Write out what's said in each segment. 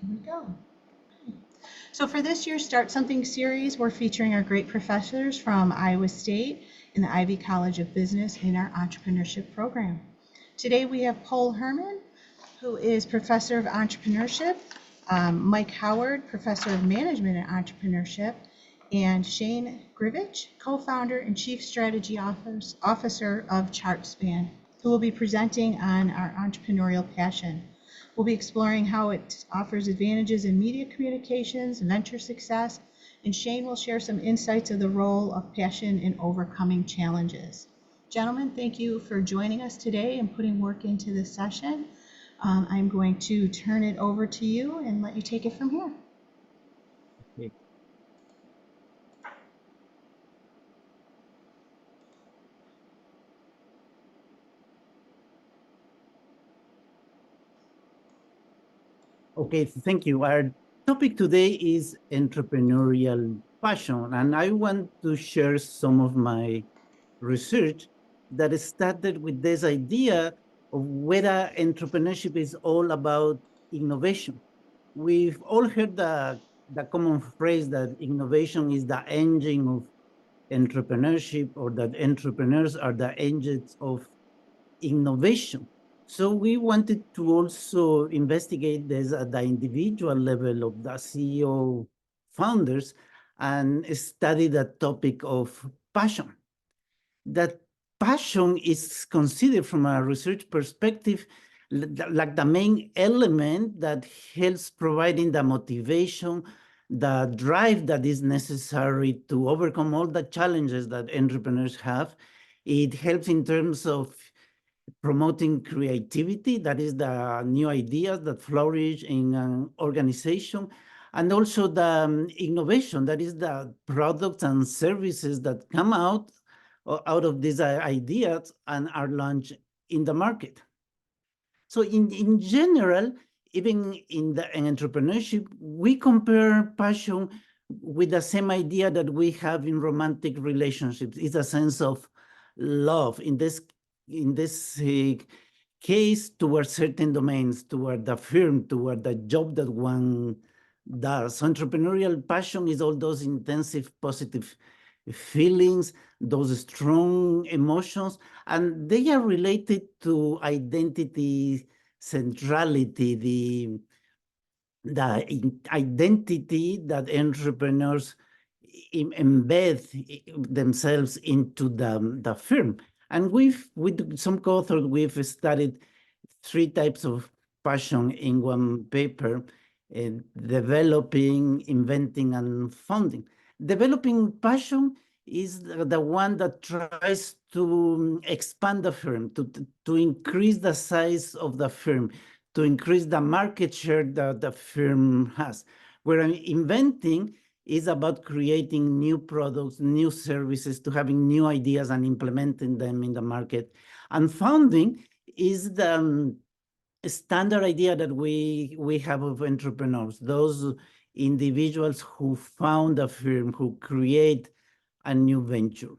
Here we go. So for this year's Start Something series, we're featuring our great professors from Iowa State and the Ivy College of Business in our entrepreneurship program. Today we have Paul Hermann, who is professor of entrepreneurship, Mike Howard, professor of management and entrepreneurship, and Shane Grivich, co-founder and chief strategy officer of ChartSpan, who will be presenting on our entrepreneurial passion. We'll be exploring how it offers advantages in media communications, venture success, and Shane will share some insights of the role of passion in overcoming challenges. Gentlemen, thank you for joining us today and putting work into this session. I'm going to turn it over to you and let you take it from here. Okay. Okay, thank you. Our topic today is entrepreneurial passion, and I want to share some of my research that started with this idea of whether entrepreneurship is all about innovation. We've all heard the common phrase that innovation is the engine of entrepreneurship, or that entrepreneurs are the engines of innovation. So we wanted to also investigate this at the individual level of the CEO founders and study the topic of passion. That passion is considered from a research perspective like the main element that helps providing the motivation, the drive that is necessary to overcome all the challenges that entrepreneurs have. It helps in terms of promoting creativity, that is the new ideas that flourish in an organization, and also the innovation, that is the products and services that come out of these ideas and are launched in the market. So in general, even in entrepreneurship, we compare passion with the same idea that we have in romantic relationships. It's a sense of love. In this case, toward certain domains, toward the firm, toward the job that one does. Entrepreneurial passion is all those intensive positive feelings, those strong emotions, and they are related to identity centrality, the identity that entrepreneurs embed themselves into the firm. And with some co-authors, we've studied 3 types of passion in one paper: developing, inventing, and founding. Developing passion is the one that tries to expand the firm, to increase the size of the firm, to increase the market share that the firm has. Where inventing is about creating new products, new services, to having new ideas and implementing them in the market. And founding is the standard idea that we have of entrepreneurs, those individuals who found a firm, who create a new venture.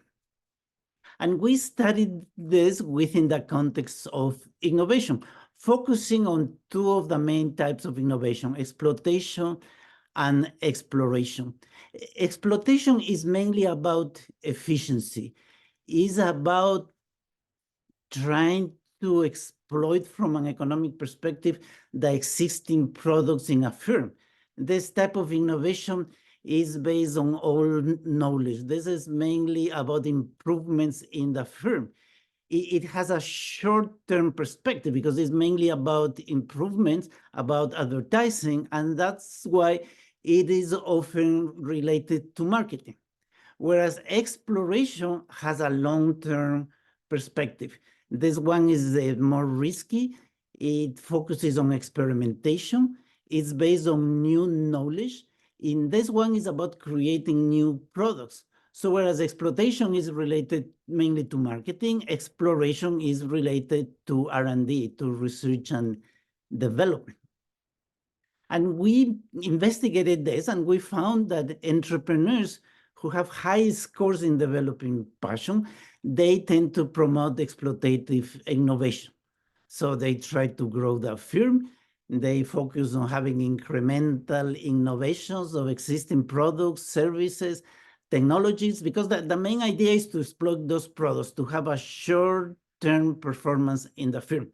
And we studied this within the context of innovation, focusing on 2 of the main types of innovation: exploitation and exploration. Exploitation is mainly about efficiency, is about trying to exploit from an economic perspective the existing products in a firm. This type of innovation is based on old knowledge. This is mainly about improvements in the firm. It has a short-term perspective because it's mainly about improvements, about advertising, and that's why it is often related to marketing. Whereas exploration has a long-term perspective. This one is more risky. It focuses on experimentation. It's based on new knowledge. In this one is about creating new products. So whereas exploitation is related mainly to marketing, exploration is related to R&D, to research and development. And we investigated this, and we found that entrepreneurs who have high scores in developing passion, they tend to promote exploitative innovation. So they try to grow the firm. They focus on having incremental innovations of existing products, services, technologies, because the main idea is to exploit those products to have a short-term performance in the firm.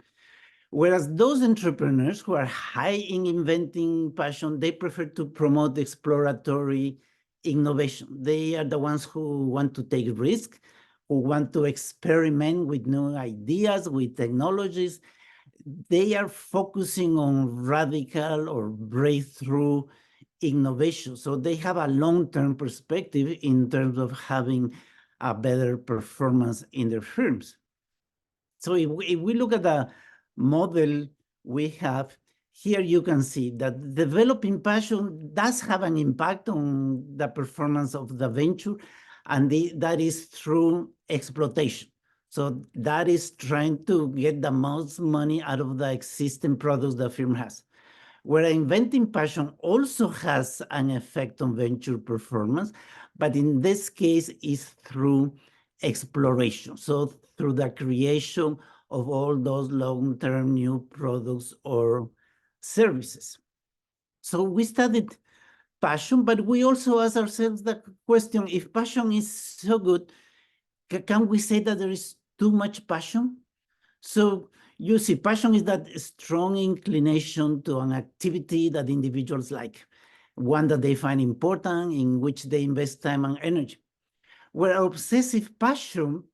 Whereas those entrepreneurs who are high in inventing passion, they prefer to promote exploratory innovation. They are the ones who want to take risks, who want to experiment with new ideas, with technologies. They are focusing on radical or breakthrough innovation. So they have a long-term perspective in terms of having a better performance in their firms. So if we look at the model we have, here you can see that developing passion does have an impact on the performance of the venture, and that is through exploitation. So that is trying to get the most money out of the existing products the firm has. Where inventing passion also has an effect on venture performance, but in this case is through exploration. So through the creation of all those long-term new products or services. So we studied passion, but we also asked ourselves the question, if passion is so good, can we say that there is too much passion? So you see, passion is that strong inclination to an activity that individuals like, one that they find important, in which they invest time and energy. Where obsessive passion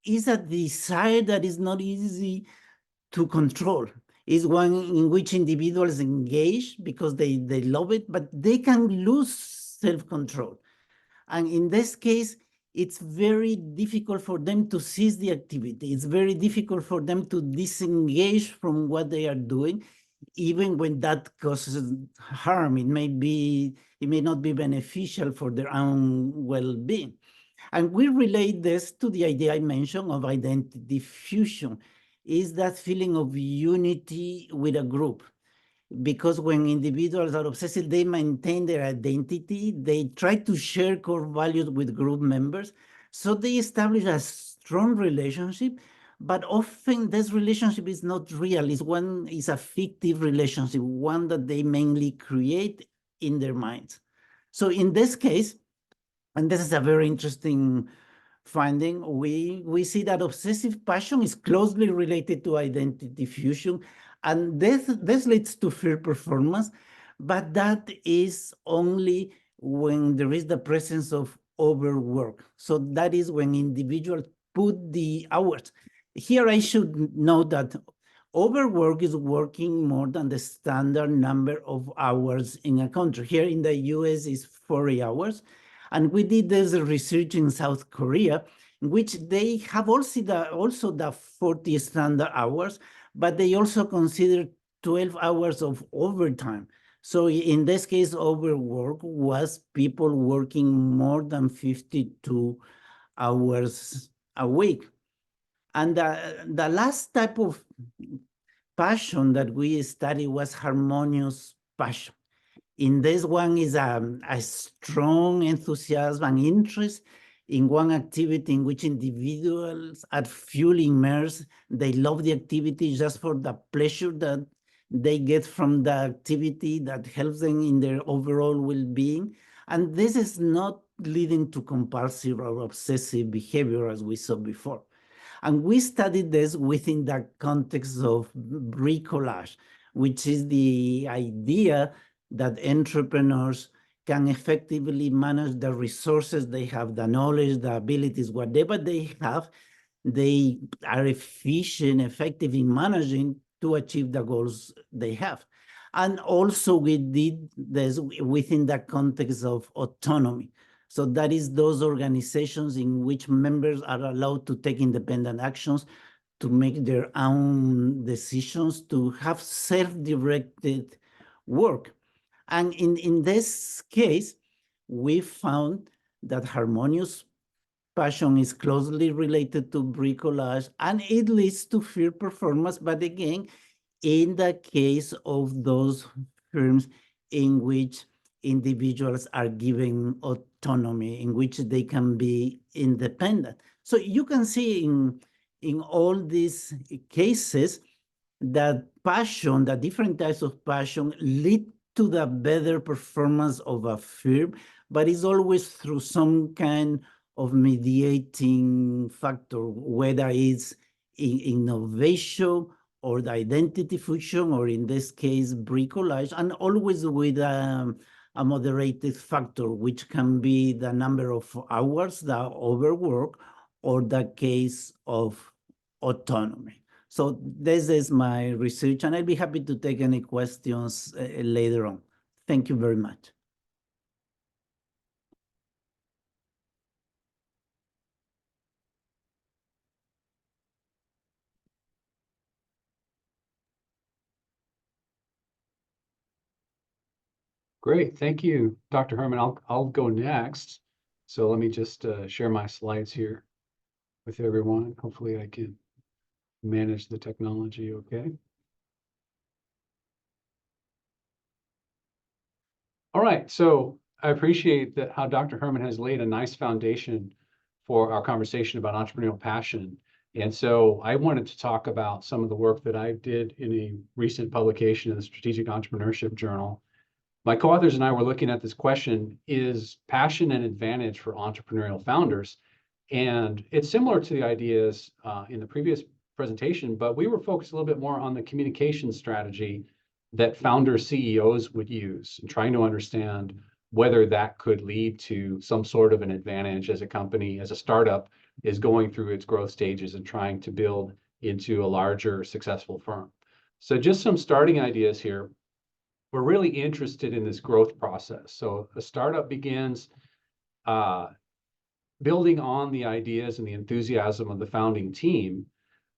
is a desire that is not easy to control. Is one in which individuals engage because they love it, but they can lose self-control. And in this case, it's very difficult for them to cease the activity. It's very difficult for them to disengage from what they are doing, even when that causes harm. It may not be beneficial for their own well-being. And we relate this to the idea I mentioned of identity fusion, is that feeling of unity with a group. Because when individuals are obsessive, they maintain their identity, they try to share core values with group members, so they establish a strong relationship, but often this relationship is not real. It's a fictive relationship, one that they mainly create in their minds. So in this case, and this is a very interesting finding, we see that obsessive passion is closely related to identity fusion, and this leads to fear performance, but that is only when there is the presence of overwork. So that is when individuals put the hours. Here I should note that overwork is working more than the standard number of hours in a country. Here in the US is 40 hours. And we did this research in South Korea, in which they have also the 40 standard hours, but they also consider 12 hours of overtime. So in this case, overwork was people working more than 52 hours a week. And the last type of passion that we studied was harmonious passion. In this one is a strong enthusiasm and interest in one activity in which individuals are fully immersed. They love the activity just for the pleasure that they get from the activity that helps them in their overall well-being. And this is not leading to compulsive or obsessive behavior as we saw before. And we studied this within the context of bricolage, which is the idea that entrepreneurs can effectively manage the resources they have, the knowledge, the abilities, whatever they have, they are efficient, effective in managing to achieve the goals they have. And also we did this within the context of autonomy. So that is those organizations in which members are allowed to take independent actions, to make their own decisions, to have self-directed work. And in this case, we found that harmonious passion is closely related to bricolage, and it leads to fear performance. But again, in the case of those firms in which individuals are given autonomy, in which they can be independent. So you can see in all these cases that passion, the different types of passion lead to the better performance of a firm, but it's always through some kind of mediating factor, whether it's innovation or the identity function, or in this case, bricolage, and always with a moderated factor, which can be the number of hours, the overwork, or the case of autonomy. So this is my research, and I'll be happy to take any questions later on. Thank you very much. Great, thank you, Dr. Herman. I'll go next. So let me just share my slides here with everyone. Hopefully I can manage the technology okay. All right, so I appreciate that how Dr. Herman has laid a nice foundation for our conversation about entrepreneurial passion. And so I wanted to talk about some of the work that I did in a recent publication in the Strategic Entrepreneurship Journal. My co-authors and I were looking at this question: is passion an advantage for entrepreneurial founders? And it's similar to the ideas in the previous presentation, but we were focused a little bit more on the communication strategy that founder CEOs would use, and trying to understand whether that could lead to some sort of an advantage as a company, as a startup is going through its growth stages and trying to build into a larger successful firm. So just some starting ideas here. We're really interested in this growth process. So a startup begins building on the ideas and the enthusiasm of the founding team,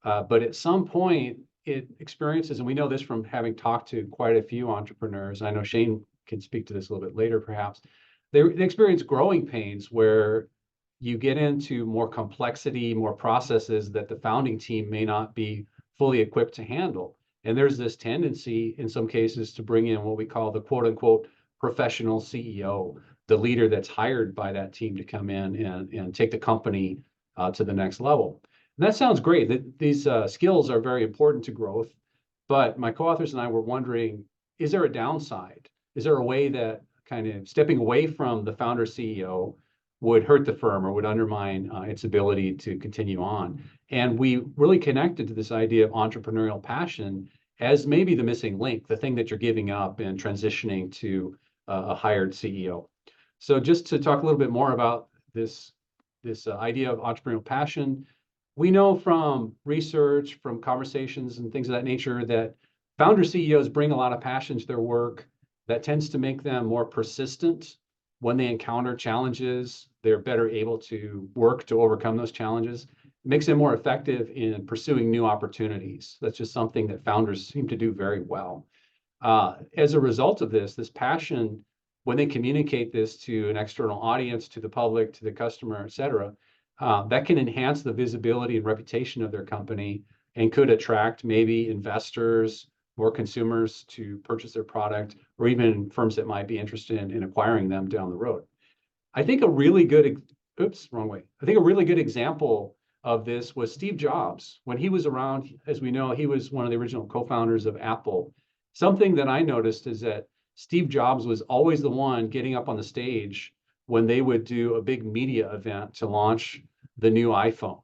but at some point it experiences, and we know this from having talked to quite a few entrepreneurs, I know Shane can speak to this a little bit later perhaps, they experience growing pains where you get into more complexity, more processes that the founding team may not be fully equipped to handle. And there's this tendency in some cases to bring in what we call the quote unquote professional CEO, the leader that's hired by that team to come in and take the company to the next level. And that sounds great. These skills are very important to growth, but my co-authors and I were wondering, is there a downside? Is there a way that kind of stepping away from the founder CEO would hurt the firm or would undermine its ability to continue on? And we really connected to this idea of entrepreneurial passion as maybe the missing link, the thing that you're giving up and transitioning to a hired CEO. So just to talk a little bit more about this idea of entrepreneurial passion, we know from research, from conversations and things of that nature, that founder CEOs bring a lot of passion to their work that tends to make them more persistent. When they encounter challenges, they're better able to work to overcome those challenges. It makes them more effective in pursuing new opportunities. That's just something that founders seem to do very well. As a result of this passion, when they communicate this to an external audience, to the public, to the customer, et cetera, that can enhance the visibility and reputation of their company and could attract maybe investors or consumers to purchase their product, or even firms that might be interested in acquiring them down the road. I think a really good, I think a really good example of this was Steve Jobs. When he was around, as we know, he was one of the original co-founders of Apple. Something that I noticed is that Steve Jobs was always the one getting up on the stage when they would do a big media event to launch the new iPhone.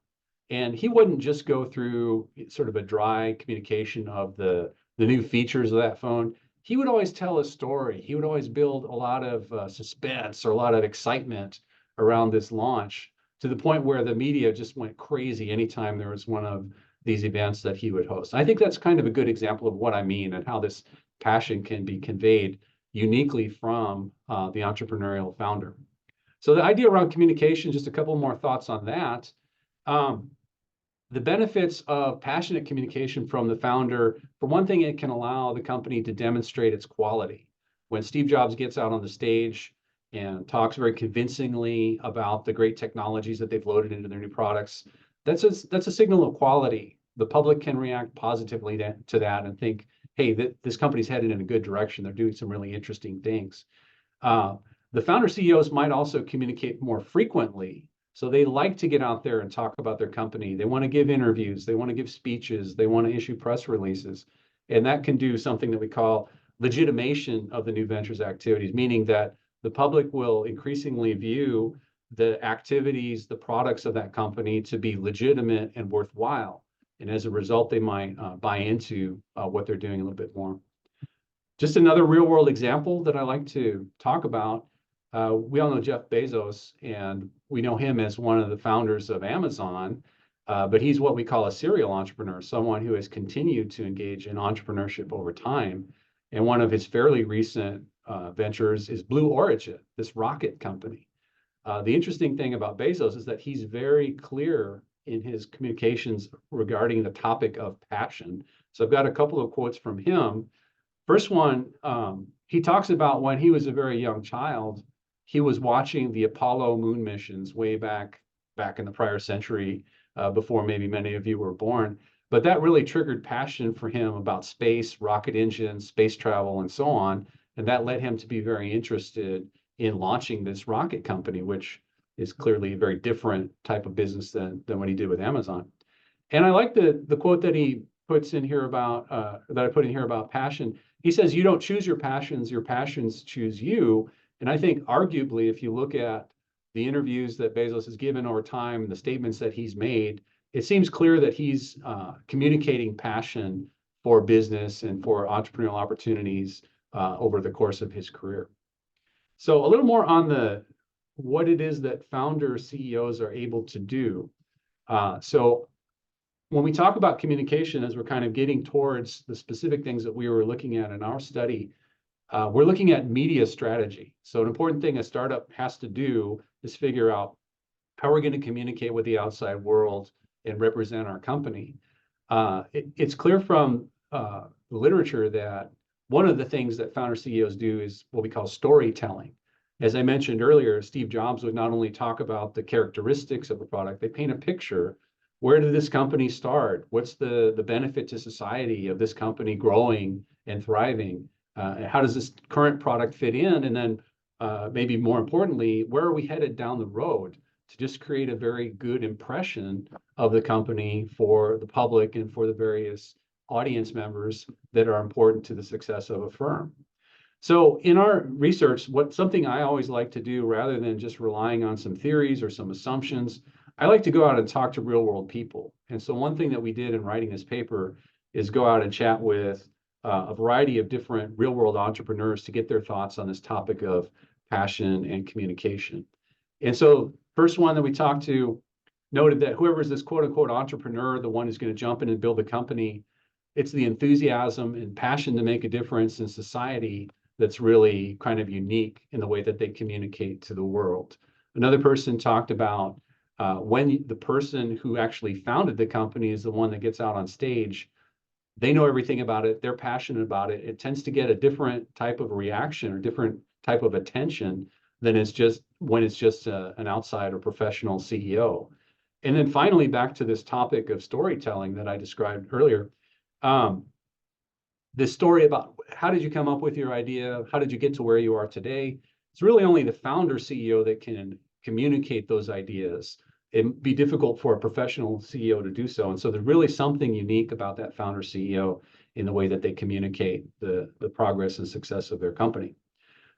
And he wouldn't just go through sort of a dry communication of the new features of that phone. He would always tell a story. He would always build a lot of suspense or a lot of excitement around this launch, to the point where the media just went crazy anytime there was one of these events that he would host. I think that's kind of a good example of what I mean and how this passion can be conveyed uniquely from the entrepreneurial founder. So the idea around communication, just a couple more thoughts on that. The benefits of passionate communication from the founder, for one thing, it can allow the company to demonstrate its quality. When Steve Jobs gets out on the stage and talks very convincingly about the great technologies that they've loaded into their new products, that's a signal of quality. The public can react positively to that and think, hey, this company's headed in a good direction. They're doing some really interesting things. The founder CEOs might also communicate more frequently So they like to get out there and talk about their company. They want to give interviews, they want to give speeches, they want to issue press releases. And that can do something that we call legitimation of the new ventures activities, meaning that the public will increasingly view the activities, the products of that company to be legitimate and worthwhile. And as a result, they might buy into what they're doing a little bit more. Just another real world example that I like to talk about. We all know Jeff Bezos, and we know him as one of the founders of Amazon, but he's what we call a serial entrepreneur, someone who has continued to engage in entrepreneurship over time. And one of his fairly recent ventures is Blue Origin, this rocket company. The interesting thing about Bezos is that he's very clear in his communications regarding the topic of passion. So I've got a couple of quotes from him. First one, he talks about when he was a very young child, he was watching the Apollo moon missions way back in the prior century, before maybe many of you were born. But that really triggered passion for him about space, rocket engines, space travel, and so on. And that led him to be very interested in launching this rocket company, which is clearly a very different type of business than what he did with Amazon. And I like the quote that he puts in here about, that I put in here about passion. He says, "You don't choose your passions choose you." And I think arguably, if you look at the interviews that Bezos has given over time, and the statements that he's made, it seems clear that he's communicating passion for business and for entrepreneurial opportunities over the course of his career. So a little more on what it is that founder CEOs are able to do. So when we talk about communication, as we're kind of getting towards the specific things that we were looking at in our study, we're looking at media strategy. So an important thing a startup has to do is figure out how we're going to communicate with the outside world and represent our company. It's clear from the literature that one of the things that founder CEOs do is what we call storytelling. As I mentioned earlier, Steve Jobs would not only talk about the characteristics of a product, they paint a picture. Where did this company start? What's the benefit to society of this company growing and thriving? How does this current product fit in? And then maybe more importantly, where are we headed down the road, to just create a very good impression of the company for the public and for the various audience members that are important to the success of a firm. So in our research, something I always like to do, rather than just relying on some theories or some assumptions, I like to go out and talk to real world people. And so one thing that we did in writing this paper is go out and chat with a variety of different real world entrepreneurs to get their thoughts on this topic of passion and communication. And so first one that we talked to noted that whoever is this quote unquote entrepreneur, the one who's going to jump in and build a company, it's the enthusiasm and passion to make a difference in society that's really kind of unique in the way that they communicate to the world. Another person talked about when the person who actually founded the company is the one that gets out on stage, they know everything about it, they're passionate about it, it tends to get a different type of reaction or different type of attention than when it's just an outside or professional CEO. And then finally, back to this topic of storytelling that I described earlier, this story about how did you come up with your idea, how did you get to where you are today, it's really only the founder CEO that can communicate those ideas. It'd be difficult for a professional CEO to do so. And so there's really something unique about that founder CEO in the way that they communicate the progress and success of their company.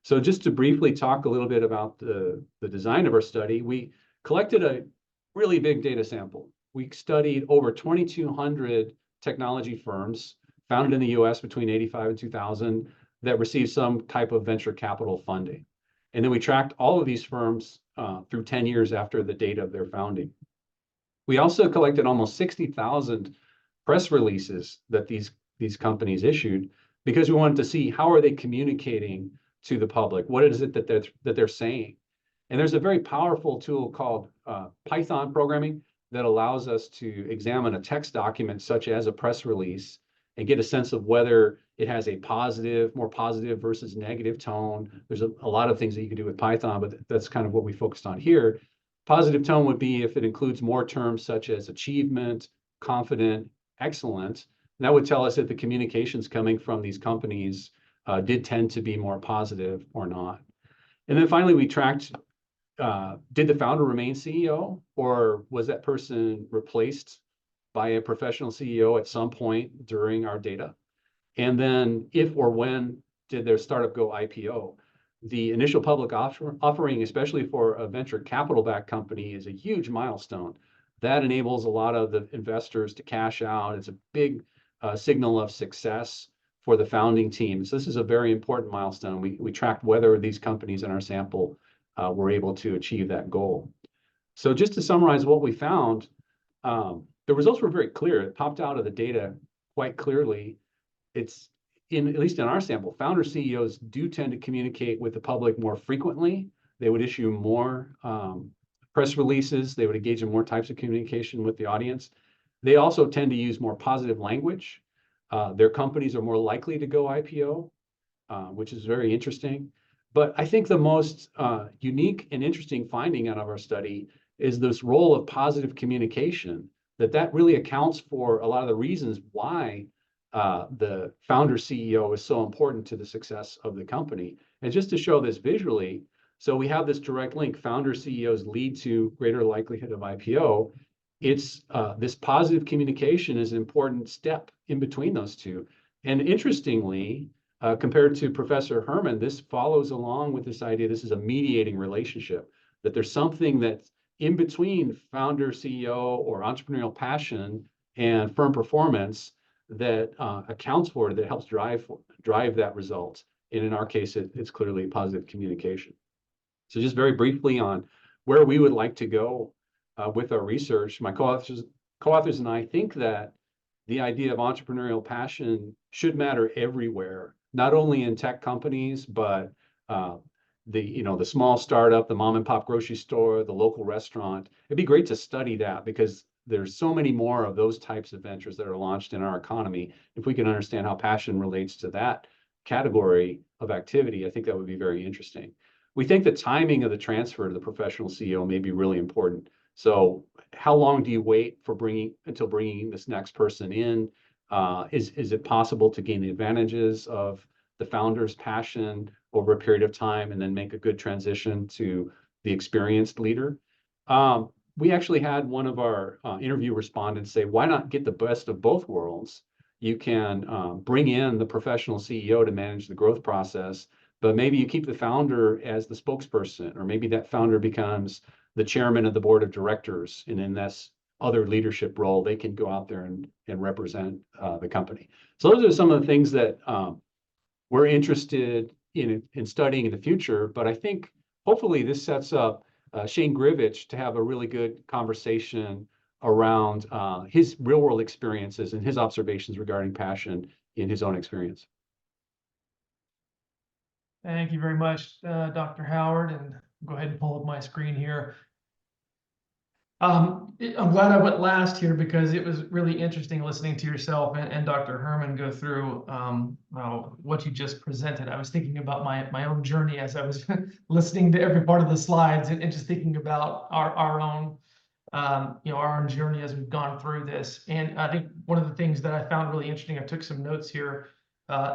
So just to briefly talk a little bit about the design of our study, we collected a really big data sample. We studied over 2,200 technology firms founded in the US between 85 and 2000 that received some type of venture capital funding. And then we tracked all of these firms through 10 years after the date of their founding. We also collected almost 60,000 press releases that these companies issued, because we wanted to see how are they communicating to the public? What is it that they're saying? And there's a very powerful tool called Python programming that allows us to examine a text document such as a press release and get a sense of whether it has a more positive versus negative tone. There's a lot of things that you can do with Python, but that's kind of what we focused on here. Positive tone would be if it includes more terms such as achievement, confident, excellent. That would tell us that the communications coming from these companies did tend to be more positive or not. And then finally, we tracked did the founder remain CEO, or was that person replaced by a professional CEO at some point during our data? And then if or when did their startup go IPO? The initial public offering, especially for a venture capital-backed company, is a huge milestone. That enables a lot of the investors to cash out. It's a big signal of success for the founding team. So this is a very important milestone. We tracked whether these companies in our sample were able to achieve that goal. So just to summarize what we found, the results were very clear. It popped out of the data quite clearly. It's at least in our sample, founder CEOs do tend to communicate with the public more frequently. They would issue more press releases. They would engage in more types of communication with the audience. They also tend to use more positive language. Their companies are more likely to go IPO, which is very interesting. But I think the most unique and interesting finding out of our study is this role of positive communication, that really accounts for a lot of the reasons why the founder CEO is so important to the success of the company. And just to show this visually, so we have this direct link, founder CEOs lead to greater likelihood of IPO. It's this positive communication is an important step in between those two. And interestingly, compared to Professor Hermann, this follows along with this idea, this is a mediating relationship, that there's something that's in between founder CEO or entrepreneurial passion and firm performance that accounts for it, that helps drive that result. And in our case, it's clearly positive communication. So just very briefly on where we would like to go with our research, my co-authors and I think that the idea of entrepreneurial passion should matter everywhere, not only in tech companies, but the small startup, the mom and pop grocery store, the local restaurant. It'd be great to study that because there's so many more of those types of ventures that are launched in our economy. If we can understand how passion relates to that category of activity, I think that would be very interesting. We think the timing of the transfer to the professional CEO may be really important. So how long do you wait until bringing this next person in? Is it possible to gain the advantages of the founder's passion over a period of time and then make a good transition to the experienced leader? We actually had one of our interview respondents say, why not get the best of both worlds? You can bring in the professional CEO to manage the growth process, but maybe you keep the founder as the spokesperson, or maybe that founder becomes the chairman of the board of directors, and in this other leadership role, they can go out there and represent the company. So those are some of the things that we're interested in studying in the future, but I think hopefully this sets up Shane Grivich to have a really good conversation around his real world experiences and his observations regarding passion in his own experience. Thank you very much, Dr. Howard, and go ahead and pull up my screen here. I'm glad I went last here because it was really interesting listening to yourself and Dr. Hermann go through what you just presented. I was thinking about my own journey as I was listening to every part of the slides and just thinking about our own our own journey as we've gone through this. And I think one of the things that I found really interesting, I took some notes here,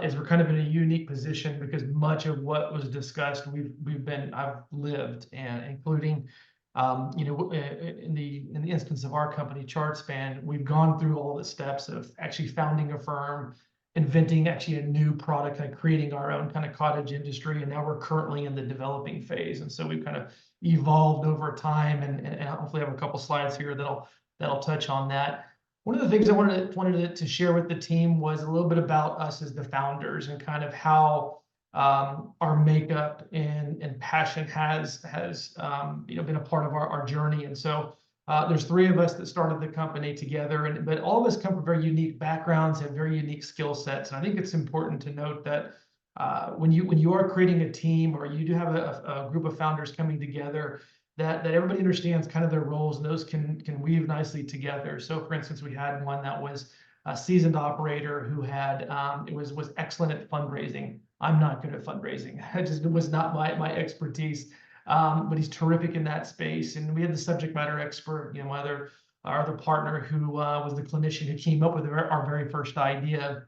is we're kind of in a unique position because much of what was discussed I've lived, and including in the instance of our company, ChartSpan, we've gone through all the steps of actually founding a firm, inventing actually a new product, and creating our own kind of cottage industry, and now we're currently in the developing phase. And so we've kind of evolved over time, and hopefully I have a couple slides here that'll touch on that. One of the things I wanted to share with the team was a little bit about us as the founders and kind of how our makeup and passion has been a part of our journey. And so there's three of us that started the company together, but all of us come from very unique backgrounds, have very unique skill sets. And I think it's important to note that when you are creating a team, or you do have a group of founders coming together, that everybody understands kind of their roles, and those can weave nicely together. So for instance, we had one that was a seasoned operator who had was excellent at fundraising. I'm not good at fundraising. It was not my expertise, but he's terrific in that space. And we had the subject matter expert, our other partner who was the clinician who came up with our very first idea,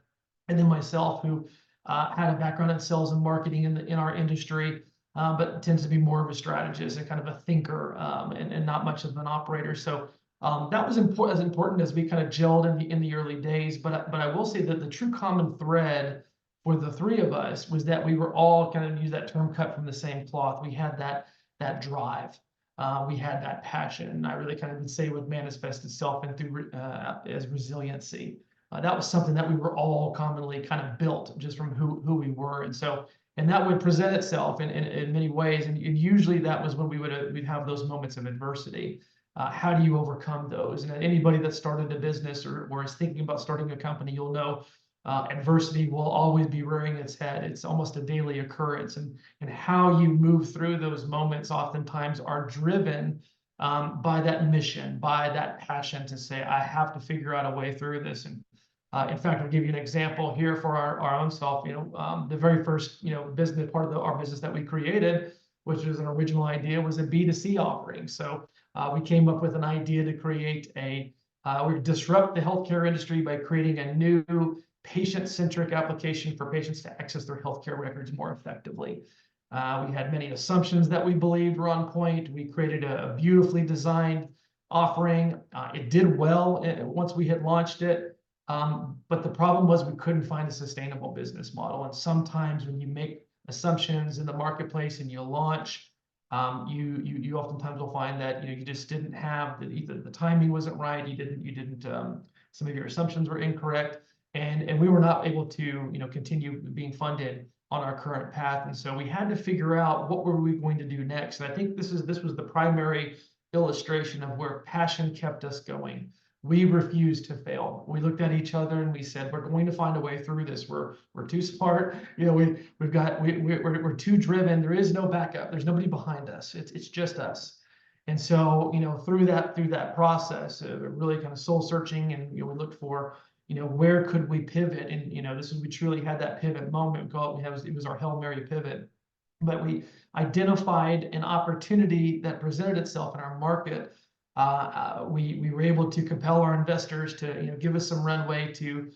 and then myself, who had a background in sales and marketing in our industry. but tends to be more of a strategist and kind of a thinker, and not much of an operator. So that was important as we kind of gelled in the early days. But I will say that the true common thread for the three of us was that we were all, kind of use that term, cut from the same cloth. We had that drive. We had that passion, and I really kind of would say would manifest itself through as resiliency. That was something that we were all commonly kind of built just from who we were, and that would present itself in many ways. And usually that was when we'd have those moments of adversity. How do you overcome those? And anybody that started a business or is thinking about starting a company, you'll know adversity will always be rearing its head. It's almost a daily occurrence, and how you move through those moments oftentimes are driven by that mission, by that passion to say, I have to figure out a way through this. And in fact, I'll give you an example here for our own self. The very first business part of our business that we created, which was an original idea, was a B2C offering. So we came up with an idea to create we disrupt the healthcare industry by creating a new patient-centric application for patients to access their healthcare records more effectively. We had many assumptions that we believed were on point. We created a beautifully designed offering. It did well once we had launched it, but the problem was we couldn't find a sustainable business model. And sometimes when you make assumptions in the marketplace and you launch, you oftentimes will find that you just didn't have either the timing wasn't right. You didn't some of your assumptions were incorrect. And we were not able to, continue being funded on our current path. And so we had to figure out what were we going to do next. And I think this was the primary illustration of where passion kept us going. We refused to fail. We looked at each other and we said, we're going to find a way through this. We're too smart. We're too driven. There is no backup. There's nobody behind us. It's just us. And so, through that process, really kind of soul searching, and we looked for, where could we pivot? And, we truly had that pivot moment. It was our Hail Mary pivot. But we identified an opportunity that presented itself in our market. We were able to compel our investors to, give us some runway to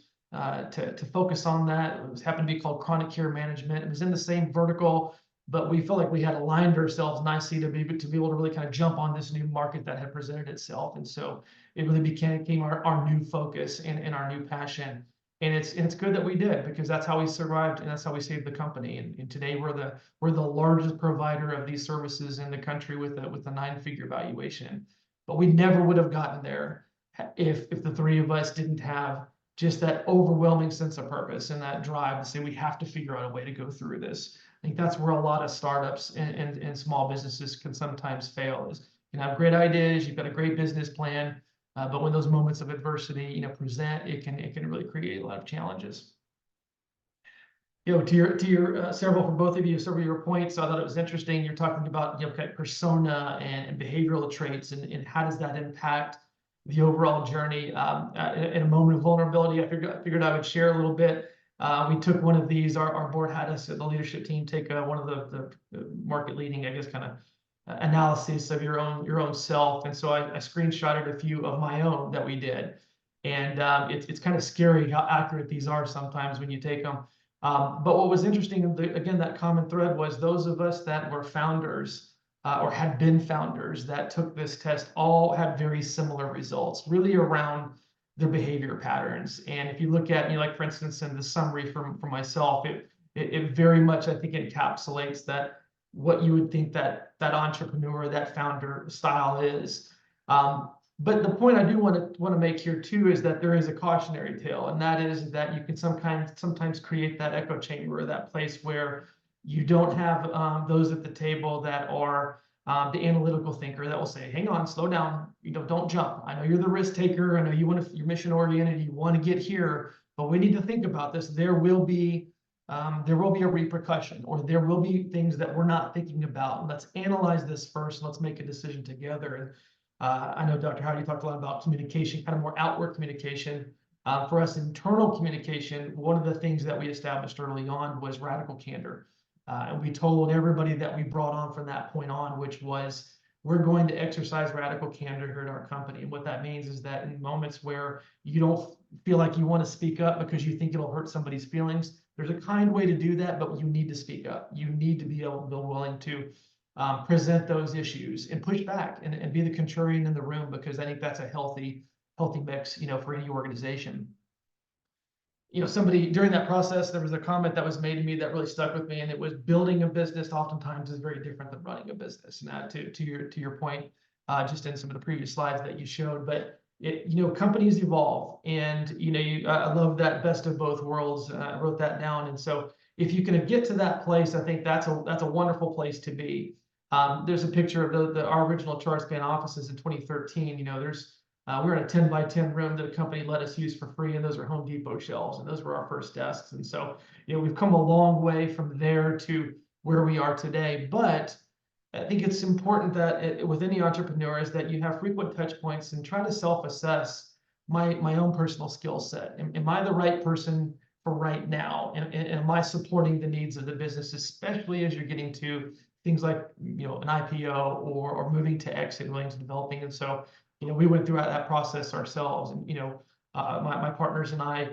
focus on that. It happened to be called chronic care management. It was in the same vertical, but we felt like we had aligned ourselves nicely to be able to really kind of jump on this new market that had presented itself. And so it really became our new focus and our new passion. And it's good that we did, because that's how we survived and that's how we saved the company. And today we're the largest provider of these services in the country with a 9-figure valuation. But we never would have gotten there if the three of us didn't have just that overwhelming sense of purpose and that drive to say we have to figure out a way to go through this. I think that's where a lot of startups and small businesses can sometimes fail. Is you have great ideas, you've got a great business plan, but when those moments of adversity present, it can really create a lot of challenges. To your several of your points, I thought it was interesting. You're talking about kind of persona and behavioral traits, and how does that impact the overall journey. In a moment of vulnerability, I figured I would share a little bit. We took one of these. Our board had us, the leadership team, take one of the market leading, I guess, kind of analysis of your own self. And so I screenshotted a few of my own that we did, and it's kind of scary how accurate these are sometimes when you take them. But what was interesting, again, that common thread was those of us that were founders or had been founders that took this test all had very similar results, really around their behavior patterns. And if you look at, like for instance, in the summary for myself, it very much, I think, encapsulates that what you would think that entrepreneur, that founder style is. But the point I do want to make here too is that there is a cautionary tale, and that is that you can sometimes create that echo chamber, or that place where you don't have those at the table that are the analytical thinker that will say, "Hang on, slow down. Don't jump. I know you're the risk taker. I know you're mission oriented. You want to get here, but we need to think about this. There will be a repercussion, or there will be things that we're not thinking about. Let's analyze this first. And let's make a decision together." And I know, Dr. Howard, you talked a lot about communication, kind of more outward communication. For us, internal communication, one of the things that we established early on was radical candor. And we told everybody that we brought on from that point on, which was, we're going to exercise radical candor here at our company. And what that means is that in moments where you don't feel like you want to speak up because you think it'll hurt somebody's feelings, There's a kind way to do that, but you need to speak up. You need to be willing to present those issues and push back and be the contrarian in the room, because I think that's a healthy mix, for any organization. Somebody during that process, there was a comment that was made to me that really stuck with me, and it was building a business oftentimes is very different than running a business. And that to your point, just in some of the previous slides that you showed, but companies evolve, and I love that best of both worlds. I wrote that down, and so if you can get to that place, I think that's a wonderful place to be. There's a picture of our original charge span offices in 2013. We're in a 10 by 10 room that a company let us use for free, and those are Home Depot shelves, and those were our first desks. And so, we've come a long way from there to where we are today. But I think it's important that with any entrepreneur is that you have frequent touch points and try to self-assess my own personal skill set. Am I the right person for right now? And am I supporting the needs of the business, especially as you're getting to things like an IPO or moving to exit, going to developing? And so, we went through that process ourselves, and my partners and I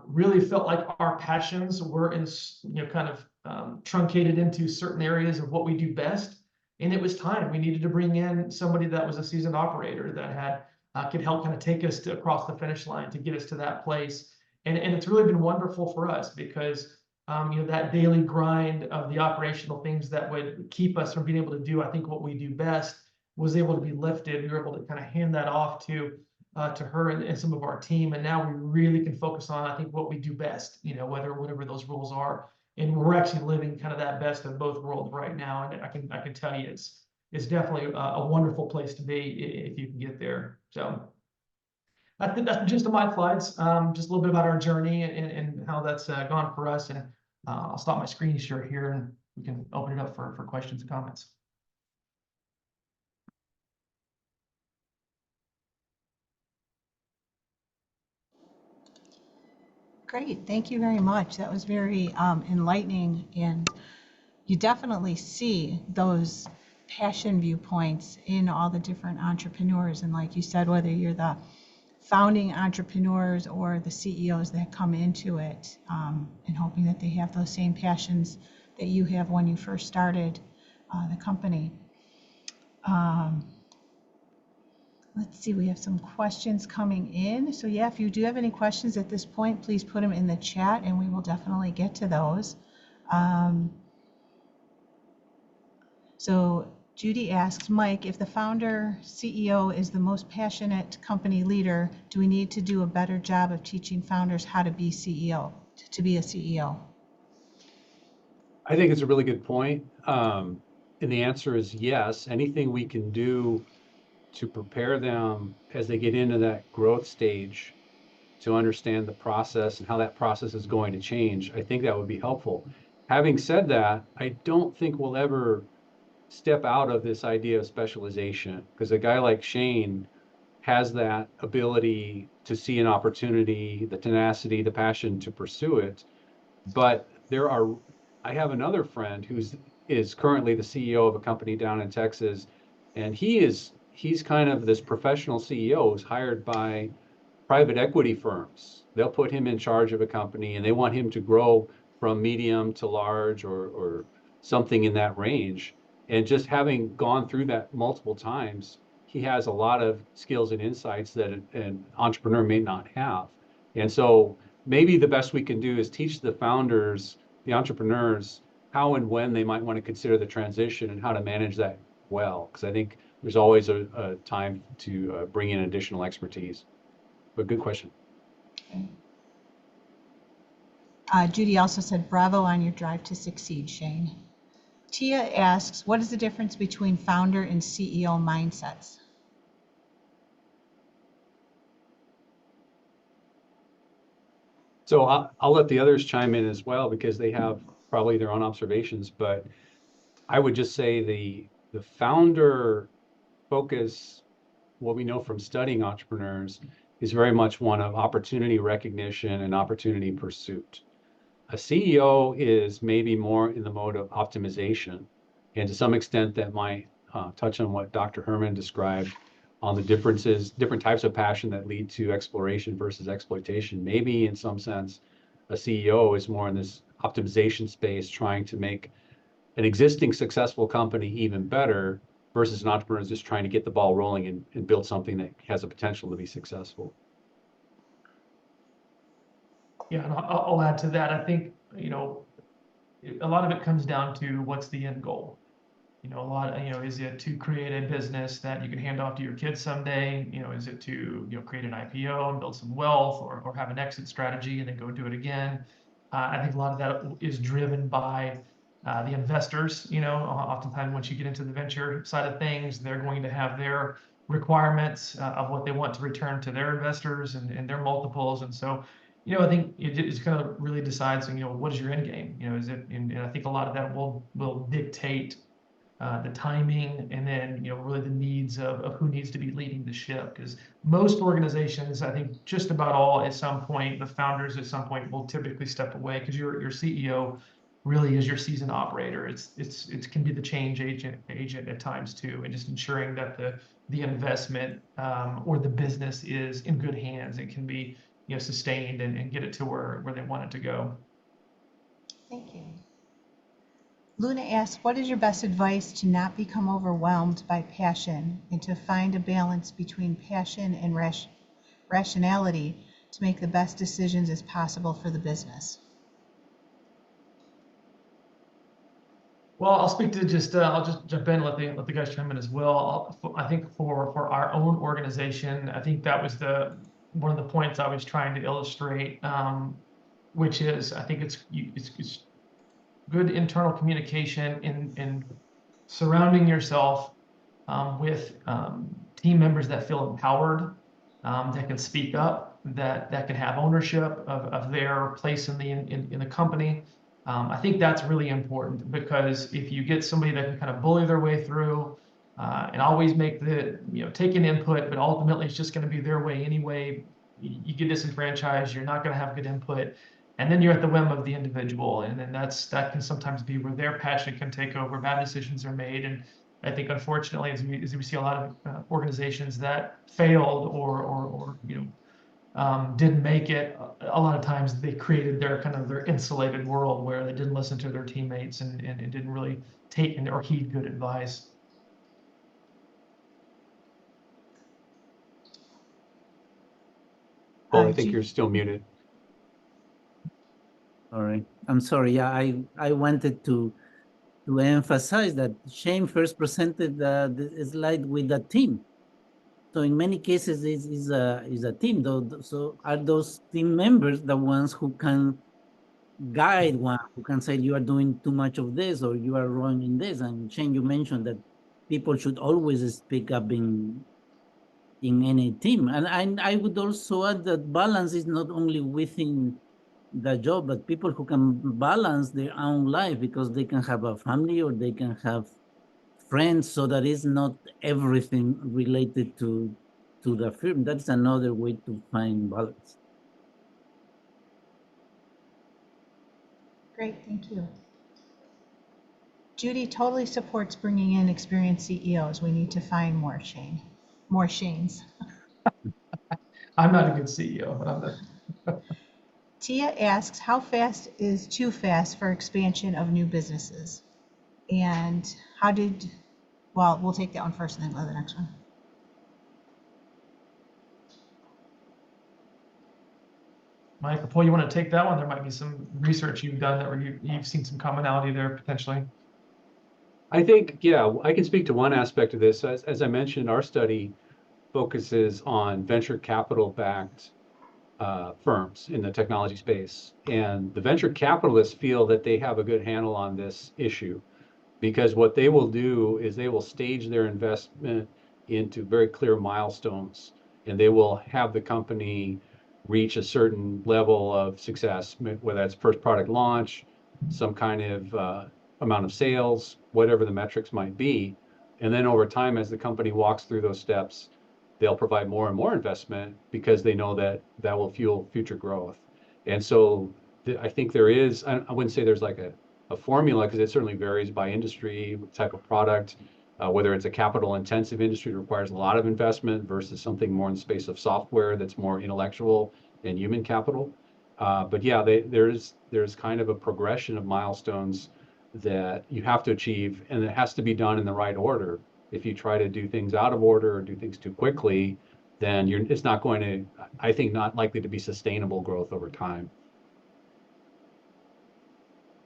really felt like our passions were kind of truncated into certain areas of what we do best, and it was time. We needed to bring in somebody that was a seasoned operator that had could help kind of take us across the finish line to get us to that place, and it's really been wonderful for us because that daily grind of the operational things that would keep us from being able to do, I think, what we do best, was able to be lifted. We were able to kind of hand that off to her and some of our team, and now we really can focus on, I think, what we do best. Whatever those rules are, and we're actually living kind of that best of both worlds right now. And I can tell you, it's definitely a wonderful place to be if you can get there. So that's just my slides. Just a little bit about our journey and how that's gone for us. And I'll stop my screen share here, and we can open it up for questions and comments. Great, thank you very much. That was very enlightening, and you definitely see those passion viewpoints in all the different entrepreneurs. And like you said, whether you're the founding entrepreneurs or the CEOs that come into it, and hoping that they have those same passions that you have when you first started the company. Let's see, we have some questions coming in. So yeah, if you do have any questions at this point, please put them in the chat and we will definitely get to those. So Judy asks, Mike, if the founder CEO is the most passionate company leader, do we need to do a better job of teaching founders how to be CEO, to be a CEO? I think it's a really good point. And the answer is yes. Anything we can do to prepare them as they get into that growth stage to understand the process and how that process is going to change, I think that would be helpful. Having said that, I don't think we'll ever step out of this idea of specialization, because a guy like Shane has that ability to see an opportunity, the tenacity, the passion to pursue it. But I have another friend is currently the CEO of a company down in Texas, and he's kind of this professional CEO who's hired by private equity firms. They'll put him in charge of a company, and they want him to grow from medium to large or something in that range. And just having gone through that multiple times, he has a lot of skills and insights that an entrepreneur may not have. And so maybe the best we can do is teach the founders, the entrepreneurs, how and when they might want to consider the transition and how to manage that well. Because I think there's always a time to bring in additional expertise. But good question. Judy also said, bravo on your drive to succeed, Shane. Tia asks, what is the difference between founder and CEO mindsets? So I'll let the others chime in as well, because they have probably their own observations. But I would just say the founder focus, what we know from studying entrepreneurs, is very much one of opportunity recognition and opportunity pursuit. A CEO is maybe more in the mode of optimization. And to some extent that might touch on what Dr. Hermann described on the different types of passion that lead to exploration versus exploitation. Maybe in some sense, a CEO is more in this optimization space, trying to make an existing successful company even better, versus an entrepreneur is just trying to get the ball rolling and build something that has a potential to be successful. Yeah, and I'll add to that. I think, you know, a lot of it comes down to what's the end goal. You know, is it to create a business that you can hand off to your kids someday? You know, is it to, you know, create an IPO and build some wealth, or have an exit strategy and then go do it again? I think a lot of that is driven by the investors. You know, oftentimes once you get into the venture side of things, they're going to have their requirements of what they want to return to their investors and their multiples. And so, you know, I think it's kind of really decides, you know, what is your end game? You know, is it, and I think a lot of that will dictate the timing, and then, you know, really the needs of who needs to be leading the ship. Because most organizations, I think just about all at some point, the founders at some point will typically step away, because your CEO really is your seasoned operator. It can be the change agent at times too, and just ensuring that the investment or the business is in good hands and can be, you know, sustained and get it to where they want it to go. Thank you. Luna asks, what is your best advice to not become overwhelmed by passion and to find a balance between passion and rationality to make the best decisions as possible for the business? Well, I'll speak to just, I'll just jump in and let the guys chime in as well. I think for our own organization, I think that was one of the points I was trying to illustrate, which is, I think it's good internal communication in surrounding yourself with team members that feel empowered, that can speak up, that can have ownership of their place in the company. I think that's really important, because if you get somebody that can kind of bully their way through and always make take an input, but ultimately it's just going to be their way anyway, you get disenfranchised, you're not going to have good input. And then you're at the whim of the individual, and then that can sometimes be where their passion can take over, bad decisions are made. And I think, unfortunately, as we see a lot of organizations that failed or didn't make it, a lot of times they created their insulated world where they didn't listen to their teammates and didn't really take or heed good advice. Well, I think you're still muted. All right. I'm sorry. Yeah, I wanted to emphasize that Shane first presented the slide with the team. So in many cases, this is a team. So are those team members the ones who can guide one, who can say you are doing too much of this or you are wrong in this? And Shane, you mentioned that people should always speak up in any team. And I would also add that balance is not only within the job, but people who can balance their own life, because they can have a family or they can have friends, so that is not everything related to the firm. That's another way to find balance. Great, thank you. Judy totally supports bringing in experienced CEOs. We need to find more Shanes. I'm not a good CEO, but I'm not. Tia asks, how fast is too fast for expansion of new businesses? And well, we'll take that one first and then go to the next one. Mike, Paul, you want to take that one? There might be some research you've done where you've seen some commonality there potentially. I think, yeah, I can speak to one aspect of this. As I mentioned, our study focuses on venture capital-backed firms in the technology space. And the venture capitalists feel that they have a good handle on this issue, because what they will do is they will stage their investment into very clear milestones, and they will have the company reach a certain level of success, whether that's first product launch, some kind of amount of sales, whatever the metrics might be. And then over time, as the company walks through those steps, they'll provide more and more investment, because they know that that will fuel future growth. And so I think there is, I wouldn't say there's like a formula, because it certainly varies by industry, type of product, whether it's a capital intensive industry that requires a lot of investment versus something more in the space of software that's more intellectual and human capital. But yeah, there's kind of a progression of milestones that you have to achieve, and it has to be done in the right order. If you try to do things out of order or do things too quickly, then it's not going to, I think, not likely to be sustainable growth over time.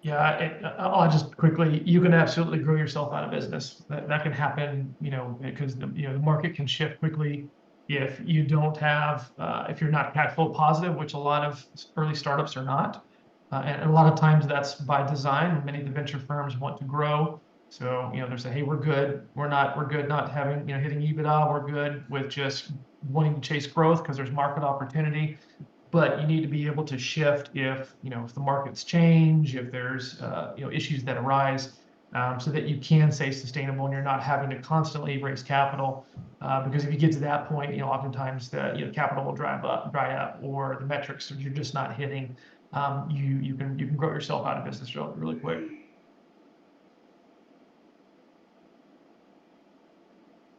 Yeah, I'll just quickly, you can absolutely grow yourself out of business. That can happen, because the market can shift quickly. If you don't have, if you're not cash flow positive, which a lot of early startups are not, and a lot of times that's by design. Many of the venture firms want to grow, so they're saying, hey, we're good. We're good not having hitting EBITDA. We're good with just wanting to chase growth because there's market opportunity. But you need to be able to shift if if the markets change, if there's issues that arise, so that you can stay sustainable and you're not having to constantly raise capital. Because if you get to that point, oftentimes the capital will dry up, or the metrics you're just not hitting. You can grow yourself out of business really quick.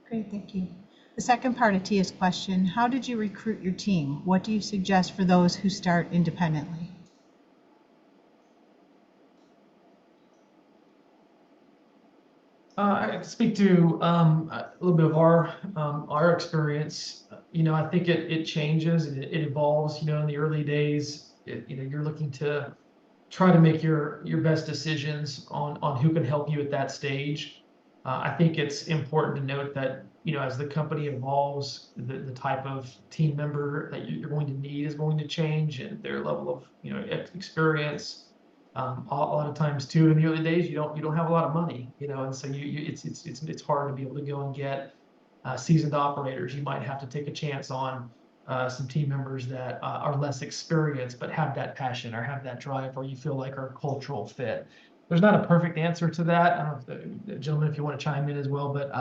Great, thank you. The second part of Tia's question, how did you recruit your team? What do you suggest for those who start independently? I can speak to a little bit of our experience. I think it changes and it evolves. In the early days, you're looking to try to make your best decisions on who can help you at that stage. I think it's important to note that as the company evolves, the type of team member that you're going to need is going to change, and their level of experience. A lot of times too, in the early days, you don't have a lot of money, and so it's hard to be able to go and get seasoned operators. You might have to take a chance on some team members that are less experienced but have that passion or have that drive, or you feel like are a cultural fit. There's not a perfect answer to that. I don't know if the gentlemen, if you want to chime in as well, but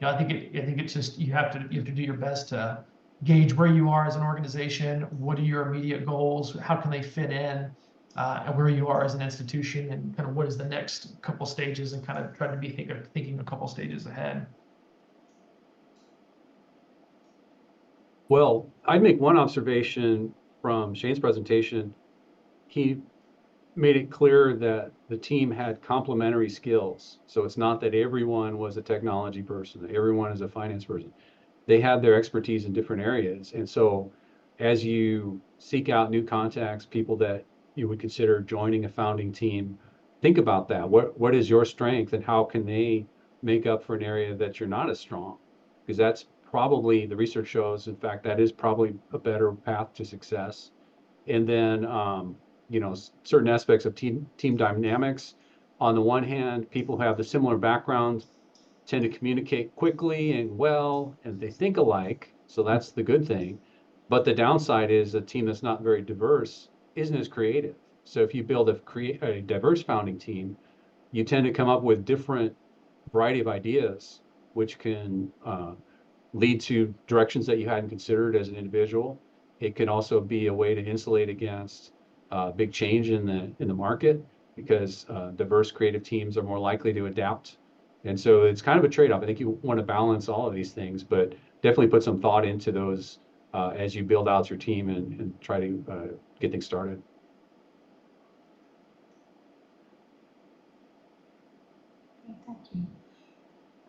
I think it's just you have to do your best to gauge where you are as an organization. What are your immediate goals? How can they fit in? And where you are as an institution, and kind of what is the next couple stages, and kind of try to be thinking a couple stages ahead. Well, I'd make one observation from Shane's presentation. He made it clear that the team had complementary skills. So it's not that everyone was a technology person, everyone is a finance person. They had their expertise in different areas. And so as you seek out new contacts, people that you would consider joining a founding team, think about that. What is your strength, and how can they make up for an area that you're not as strong? Because that's probably, the research shows, in fact, that is probably a better path to success. And then certain aspects of team dynamics. On the one hand, people who have the similar backgrounds tend to communicate quickly and well, and they think alike. So that's the good thing. But the downside is a team that's not very diverse isn't as creative. So if you build a diverse founding team, you tend to come up with different variety of ideas, which can lead to directions that you hadn't considered as an individual. It can also be a way to insulate against big change in the market, because diverse creative teams are more likely to adapt. And so it's kind of a trade-off. I think you want to balance all of these things, but definitely put some thought into those as you build out your team and try to get things started. Thank you.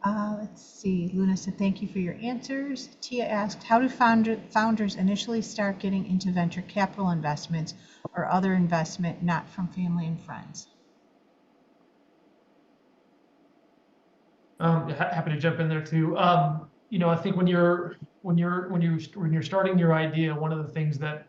Let's see, Luna said, thank you for your answers. Tia asked, how do founders initially start getting into venture capital investments or other investment not from family and friends? Happy to jump in there too. I think when you're starting your idea, one of the things that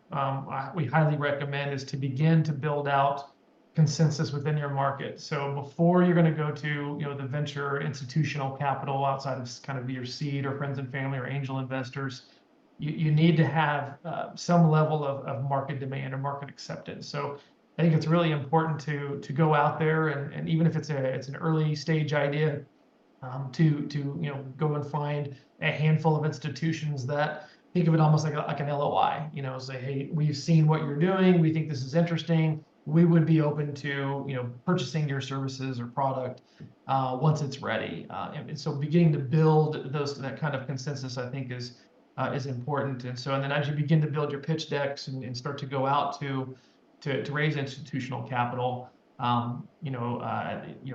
we highly recommend is to begin to build out consensus within your market. So before you're going to go to the venture institutional capital outside of kind of your seed or friends and family or angel investors, you need to have some level of market demand or market acceptance. So I think it's really important to go out there, and even if it's an early stage idea, to go and find a handful of institutions that think of it almost like an LOI. Say, hey, we've seen what you're doing, we think this is interesting, we would be open to purchasing your services or product once it's ready. And so beginning to build that kind of consensus, I think, is is important. And so, and then as you begin to build your pitch decks and start to go out to raise institutional capital,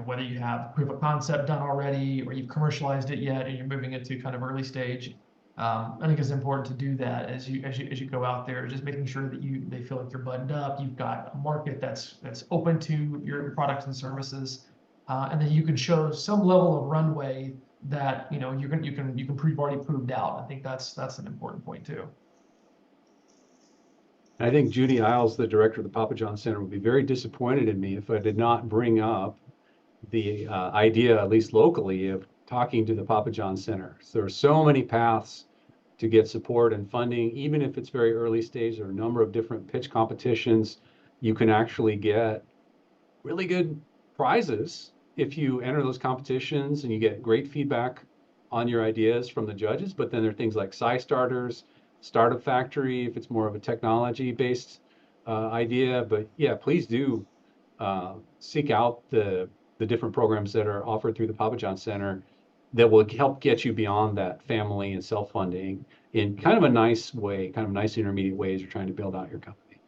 whether you have proof of concept done already or you've commercialized it yet and you're moving it to kind of early stage, I think it's important to do that as you go out there, just making sure that they feel like you're buttoned up, you've got a market that's open to your products and services, and then you can show some level of runway that you can prove already proved out. I think that's an important point too. I think Judy Isles, the director of the Papa John Center, would be very disappointed in me if I did not bring up the idea, at least locally, of talking to the Papa John Center. So there are so many paths to get support and funding, even if it's very early stage. There are a number of different pitch competitions. You can actually get really good prizes if you enter those competitions and you get great feedback on your ideas from the judges. But then there are things like SciStarters, Startup Factory, if it's more of a technology-based idea. But yeah, please do seek out the different programs that are offered through the Papa John Center that will help get you beyond that family and self-funding in kind of a nice way, kind of nice intermediate ways you're trying to build out your company.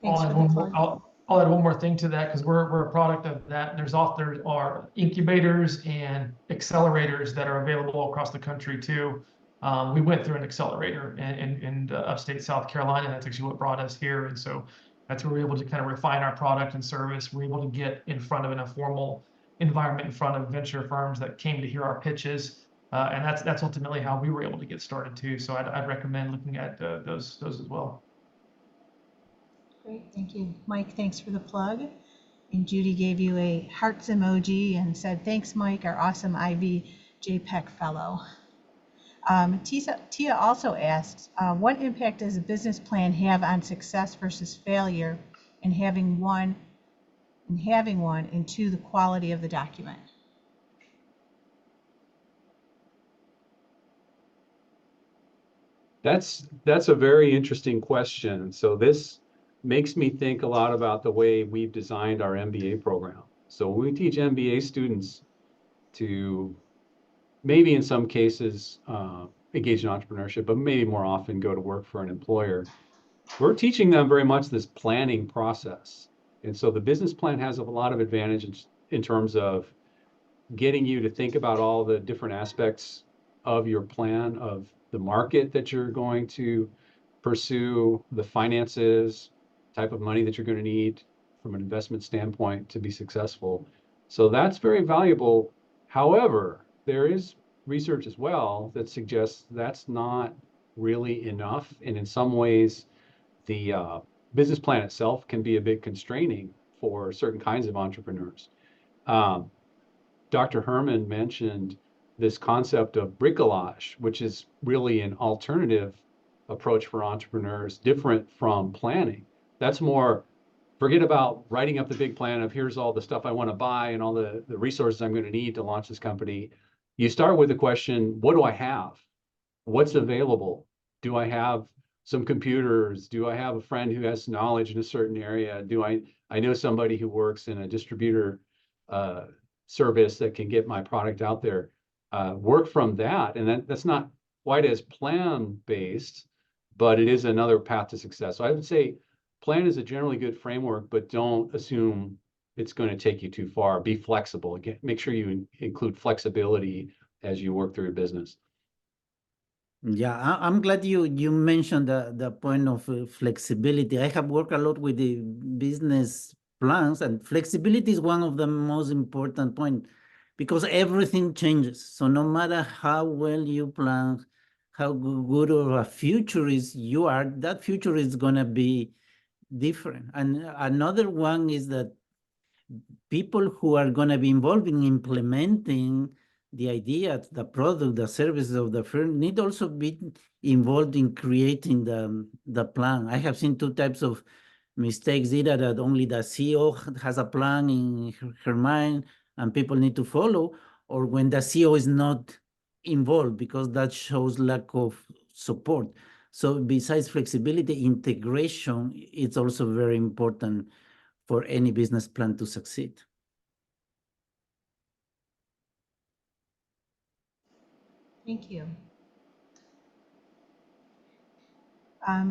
Thanks for the plug. I'll add one more thing to that, because we're a product of that. There are incubators and accelerators that are available across the country too. We went through an accelerator in upstate South Carolina. That's actually what brought us here. And so that's where we're able to kind of refine our product and service. We're able to get in front of an informal environment, in front of venture firms that came to hear our pitches. And that's ultimately how we were able to get started too. So I'd recommend looking at those as well. Great, thank you. Mike, thanks for the plug. And Judy gave you a hearts emoji and said, thanks, Mike, our awesome Ivy JPEG fellow. Tia also asks, what impact does a business plan have on success versus failure in having one, and two, the quality of the document? That's a very interesting question. So this makes me think a lot about the way we've designed our MBA program. So we teach MBA students to maybe in some cases engage in entrepreneurship, but maybe more often go to work for an employer. We're teaching them very much this planning process. And so the business plan has a lot of advantages in terms of getting you to think about all the different aspects of your plan, of the market that you're going to pursue, the finances, type of money that you're going to need from an investment standpoint to be successful. So that's very valuable. However, there is research as well that suggests that's not really enough. And in some ways, the business plan itself can be a bit constraining for certain kinds of entrepreneurs. Dr. Hermann mentioned this concept of bricolage, which is really an alternative approach for entrepreneurs, different from planning. That's more, forget about writing up the big plan of here's all the stuff I want to buy and all the resources I'm going to need to launch this company. You start with the question, what do I have? What's available? Do I have some computers? Do I have a friend who has knowledge in a certain area? Do I know somebody who works in a distributor service that can get my product out there? Work from that. And that's not quite as plan-based, but it is another path to success. So I would say plan is a generally good framework, but don't assume it's going to take you too far. Be flexible. Again, make sure you include flexibility as you work through your business. Yeah, I'm glad you mentioned the point of flexibility. I have worked a lot with the business plans, and flexibility is one of the most important points because everything changes. So no matter how well you plan, how good of a futurist you are, that future is going to be different. And another one is that people who are going to be involved in implementing the idea, the product, the services of the firm need also be involved in creating the plan. I have seen two types of mistakes, either that only the CEO has a plan in her mind and people need to follow, or when the CEO is not involved, because that shows lack of support. So besides flexibility, integration is also very important for any business plan to succeed. Thank you.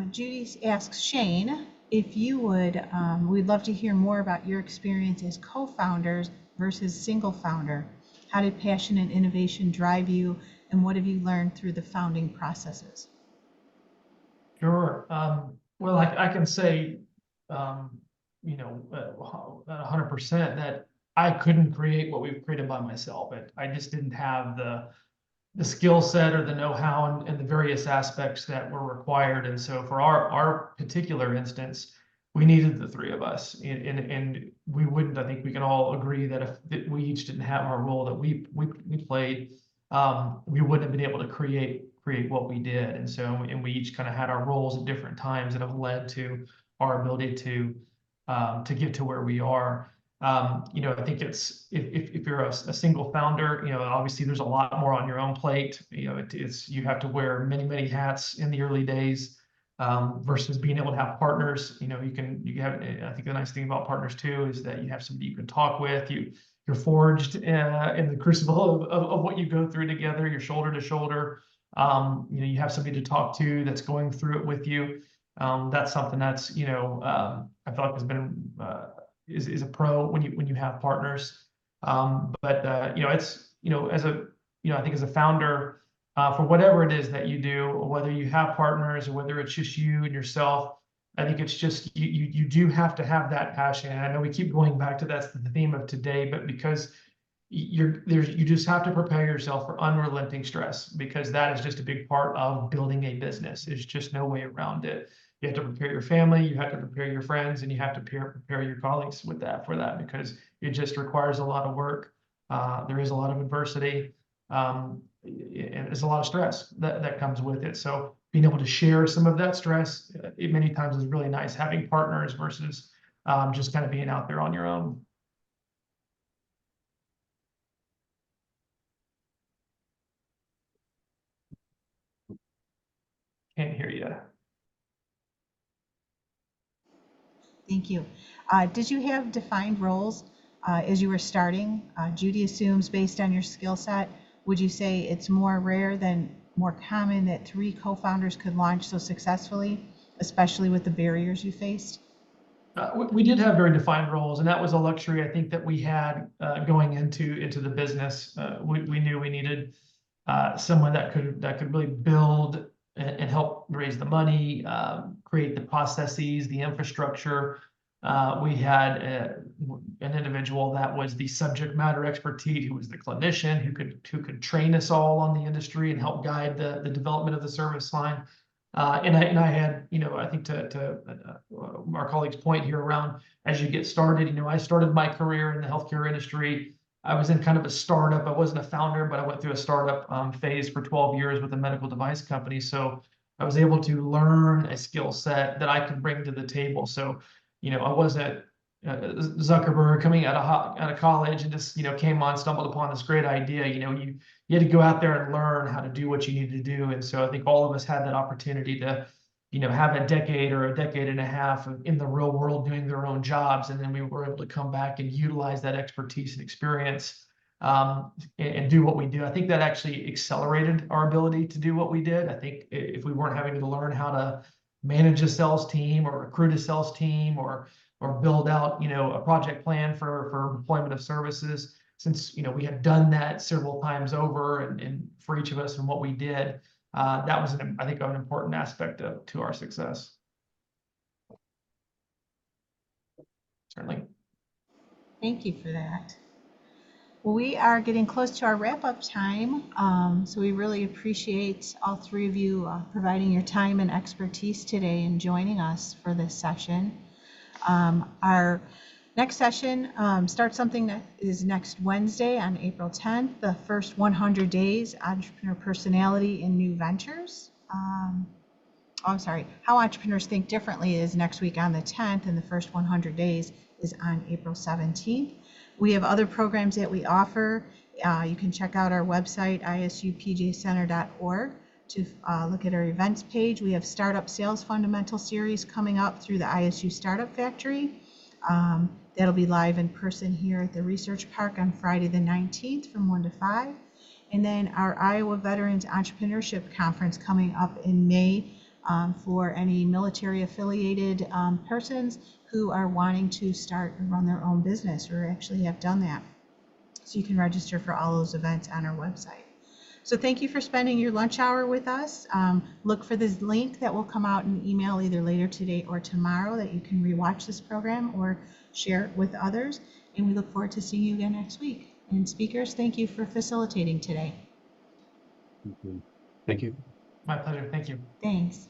Judy asks Shane, if you would, we'd love to hear more about your experience as co-founders versus single founder. How did passion and innovation drive you, and what have you learned through the founding processes? Sure. Well, I can say, you know, 100% that I couldn't create what we've created by myself. I just didn't have the skill set or the know-how and the various aspects that were required. And so for our particular instance, we needed the three of us. And we wouldn't, I think we can all agree that if we each didn't have our role that we played, we wouldn't have been able to create what we did. And so, and we each kind of had our roles at different times that have led to our ability to get to where we are. You know, I think it's if you're a single founder, you know, obviously there's a lot more on your own plate. You know, it's you have to wear many hats in the early days, versus being able to have partners. You know, you have. I think the nice thing about partners too is that you have somebody you can talk with. You're forged in the crucible of what you go through together. You're shoulder to shoulder. You know, you have somebody to talk to that's going through it with you. That's something that's, you know, I feel like has been is a pro when you have partners. But you know, it's, you know, as a, you know, I think as a founder, for whatever it is that you do, whether you have partners or whether it's just you and yourself, I think it's just you do have to have that passion. And I know we keep going back to that's the theme of today, but because you just have to prepare yourself for unrelenting stress, because that is just a big part of building a business. There's just no way around it. You have to prepare your family, you have to prepare your friends, and you have to prepare your colleagues with that because it just requires a lot of work. There is a lot of adversity, and there's a lot of stress that comes with it. So being able to share some of that stress, many times is really nice, having partners versus just kind of being out there on your own. Can't hear you. Thank you. Did you have defined roles as you were starting? Judy assumes based on your skill set, would you say it's more rare than more common that three co-founders could launch so successfully, especially with the barriers you faced? We did have very defined roles, and that was a luxury I think that we had going into the business. We knew we needed someone that could really build and help raise the money, create the processes, the infrastructure. We had an individual that was the subject matter expertise, who was the clinician, who could train us all on the industry and help guide the development of the service line. And I had, you know, I think to our colleague's point here around, as you get started, you know, I started my career in the healthcare industry. I was in kind of a startup. I wasn't a founder, but I went through a startup phase for 12 years with a medical device company. So I was able to learn a skill set that I could bring to the table. So, you know, I wasn't Zuckerberg coming out of college and just, you know, stumbled upon this great idea. You know, you had to go out there and learn how to do what you need to do. And so I think all of us had that opportunity to, you know, have a decade or a decade and a half in the real world doing their own jobs. And then we were able to come back and utilize that expertise and experience and do what we do. I think that actually accelerated our ability to do what we did. I think if we weren't having to learn how to manage a sales team or recruit a sales team or build out, you know, a project plan for deployment of services, since, you know, we had done that several times over and for each of us and what we did, that was, I think, an important aspect to our success. Certainly. Thank you for that. Well, we are getting close to our wrap-up time, so we really appreciate all three of you providing your time and expertise today and joining us for this session. Our next session starts something that is next Wednesday on April 10th, the first 100 days, Entrepreneur Personality in New Ventures. How Entrepreneurs Think Differently is next week on the 10th, and the first 100 days is on April 17th. We have other programs that we offer. You can check out our website, isupjcenter.org, to look at our events page. We have Startup Sales Fundamental Series coming up through the ISU Startup Factory. That'll be live in person here at the Research Park on Friday the 19th from 1 to 5. And then our Iowa Veterans Entrepreneurship Conference coming up in May for any military affiliated persons who are wanting to start and run their own business or actually have done that. So you can register for all those events on our website. So thank you for spending your lunch hour with us. Look for this link that will come out in email either later today or tomorrow that you can rewatch this program or share it with others. And we look forward to seeing you again next week. And speakers, thank you for facilitating today. Thank you. My pleasure. Thank you. Thanks.